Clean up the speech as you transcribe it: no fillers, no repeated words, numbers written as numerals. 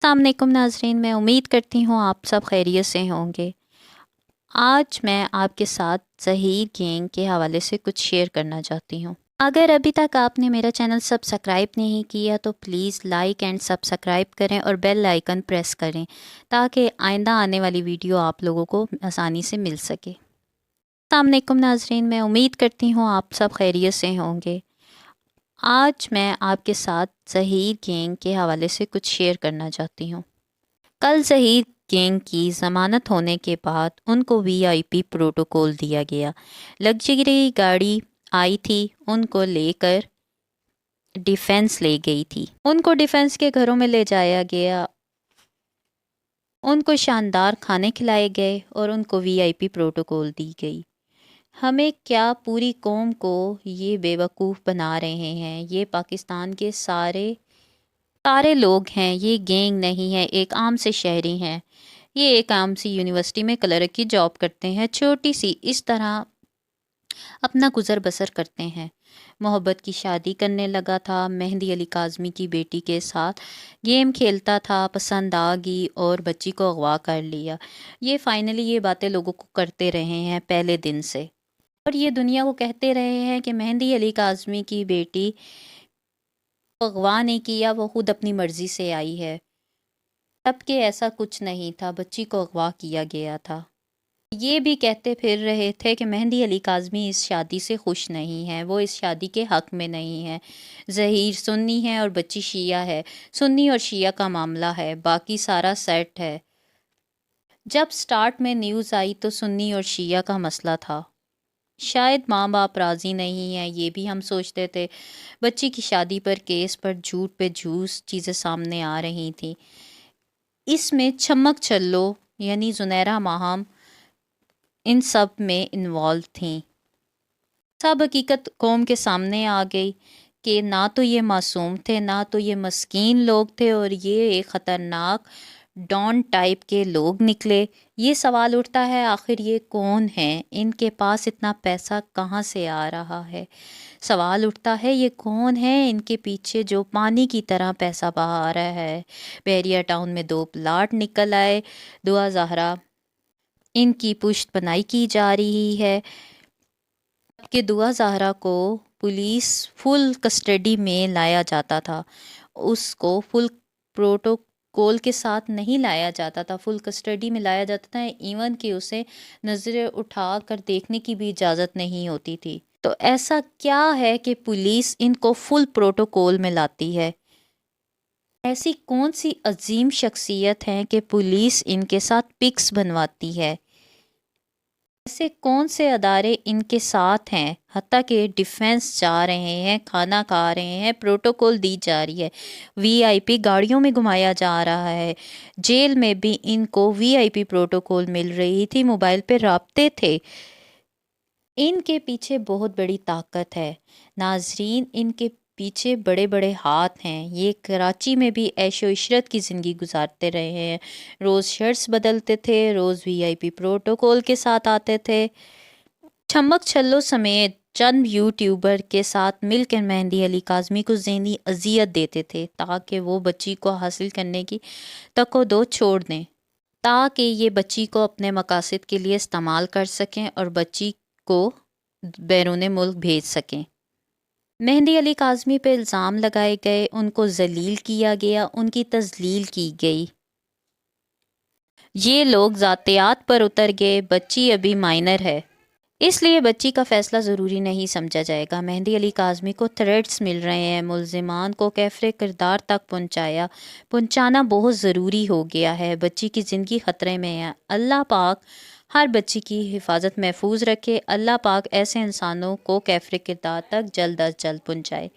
السلام علیکم ناظرین، میں امید کرتی ہوں آپ سب خیریت سے ہوں گے۔ آج میں آپ کے ساتھ ظہیر گینگ کے حوالے سے کچھ شیئر کرنا چاہتی ہوں۔ اگر ابھی تک آپ نے میرا چینل سبسکرائب نہیں کیا تو پلیز لائک اینڈ سبسکرائب کریں اور بیل آئیکن پریس کریں تاکہ آئندہ آنے والی ویڈیو آپ لوگوں کو آسانی سے مل سکے۔ السلام علیکم ناظرین، میں امید کرتی ہوں آپ سب خیریت سے ہوں گے۔ آج میں آپ کے ساتھ ظہیر گینگ کے حوالے سے کچھ شیئر کرنا چاہتی ہوں۔ کل ظہیر گینگ کی ضمانت ہونے کے بعد ان کو وی آئی پی پروٹوکول دیا گیا۔ لگژری گاڑی آئی تھی، ان کو لے کر ڈیفینس لے گئی تھی، ان کو ڈیفینس کے گھروں میں لے جایا گیا، ان کو شاندار کھانے کھلائے گئے اور ان کو وی آئی پی پروٹوکول دی گئی۔ ہمیں کیا پوری قوم کو یہ بے وقوف بنا رہے ہیں؟ یہ پاکستان کے سارے لوگ ہیں، یہ گینگ نہیں ہے، ایک عام سے شہری ہیں، یہ ایک عام سی یونیورسٹی میں کلرک کی جاب کرتے ہیں، چھوٹی سی اس طرح اپنا گزر بسر کرتے ہیں۔ محبت کی شادی کرنے لگا تھا، مہندی علی کاظمی کی بیٹی کے ساتھ گیم کھیلتا تھا، پسند آ گئی اور بچی کو اغوا کر لیا۔ یہ فائنلی یہ باتیں لوگوں کو کرتے رہے ہیں پہلے دن سے، اور یہ دنیا کو کہتے رہے ہیں کہ مہندی علی کاظمی کی بیٹی اغوا نہیں کیا، وہ خود اپنی مرضی سے آئی ہے، جبکہ ایسا کچھ نہیں تھا، بچی کو اغوا کیا گیا تھا۔ یہ بھی کہتے پھر رہے تھے کہ مہندی علی کاظمی اس شادی سے خوش نہیں ہے، وہ اس شادی کے حق میں نہیں ہے۔ ظہیر سنی ہے اور بچی شیعہ ہے، سنی اور شیعہ کا معاملہ ہے، باقی سارا سیٹ ہے۔ جب سٹارٹ میں نیوز آئی تو سنی اور شیعہ کا مسئلہ تھا، شاید ماں باپ راضی نہیں ہیں، یہ بھی ہم سوچتے تھے۔ بچی کی شادی پر کیس پر جھوٹ پہ جھوٹ چیزیں سامنے آ رہی تھیں۔ اس میں چھمک چھلو یعنی زنیرہ ماہم ان سب میں انوالو تھیں۔ سب حقیقت قوم کے سامنے آ گئی کہ نہ تو یہ معصوم تھے، نہ تو یہ مسکین لوگ تھے، اور یہ ایک خطرناک ڈان ٹائپ کے لوگ نکلے۔ یہ سوال اٹھتا ہے آخر یہ کون ہیں؟ ان کے پاس اتنا پیسہ کہاں سے آ رہا ہے؟ سوال اٹھتا ہے یہ کون ہیں ان کے پیچھے جو پانی کی طرح پیسہ بہا رہا ہے؟ بحریہ ٹاؤن میں 2 پلاٹ نکل آئے، دعا زہرا ان کی پشت پناہی کی جا رہی ہے کہ دعا زہرا کو پولیس فل کسٹڈی میں لایا جاتا تھا، اس کو فل پروٹوکول کے ساتھ نہیں لایا جاتا تھا، فل کسٹڈی میں لایا جاتا تھا، ایون کہ اسے نظریں اٹھا کر دیکھنے کی بھی اجازت نہیں ہوتی تھی۔ تو ایسا کیا ہے کہ پولیس ان کو فل پروٹوکول میں لاتی ہے؟ ایسی کون سی عظیم شخصیت ہیں کہ پولیس ان کے ساتھ پکس بنواتی ہے؟ ایسے کون سے ادارے ان کے ساتھ ہیں؟ حتیٰ کہ ڈیفینس جا رہے ہیں، کھانا کھا رہے ہیں، پروٹوکول دی جا رہی ہے، وی آئی پی گاڑیوں میں گھمایا جا رہا ہے، جیل میں بھی ان کو وی آئی پی پروٹوکول مل رہی تھی، موبائل پہ رابطے تھے۔ ان کے پیچھے بہت بڑی طاقت ہے ناظرین، ان کے پیچھے بڑے بڑے ہاتھ ہیں۔ یہ کراچی میں بھی عیش و عشرت کی زندگی گزارتے رہے ہیں، روز شرٹس بدلتے تھے، روز وی آئی پی پروٹوکول کے ساتھ آتے تھے، چھمک چھلو سمیت چند یوٹیوبر کے ساتھ مل کر مہندی علی کاظمی کو ذہنی اذیت دیتے تھے تاکہ وہ بچی کو حاصل کرنے کی تک و دو چھوڑ دیں، تاکہ یہ بچی کو اپنے مقاصد کے لیے استعمال کر سکیں اور بچی کو بیرون ملک بھیج سکیں۔ مہندی علی کاظمی پہ الزام لگائے گئے، ان کو ذلیل کیا گیا، ان کی تذلیل کی گئی، یہ لوگ ذاتیات پر اتر گئے۔ بچی ابھی مائنر ہے، اس لیے بچی کا فیصلہ ضروری نہیں سمجھا جائے گا۔ مہندی علی کاظمی کو تھریٹس مل رہے ہیں، ملزمان کو کیفر کردار تک پہنچانا بہت ضروری ہو گیا ہے، بچی کی زندگی خطرے میں ہے۔ اللہ پاک ہر بچی کی حفاظت محفوظ رکھے، اللہ پاک ایسے انسانوں کو کیفر کردار تک جلد از جلد پہنچائے۔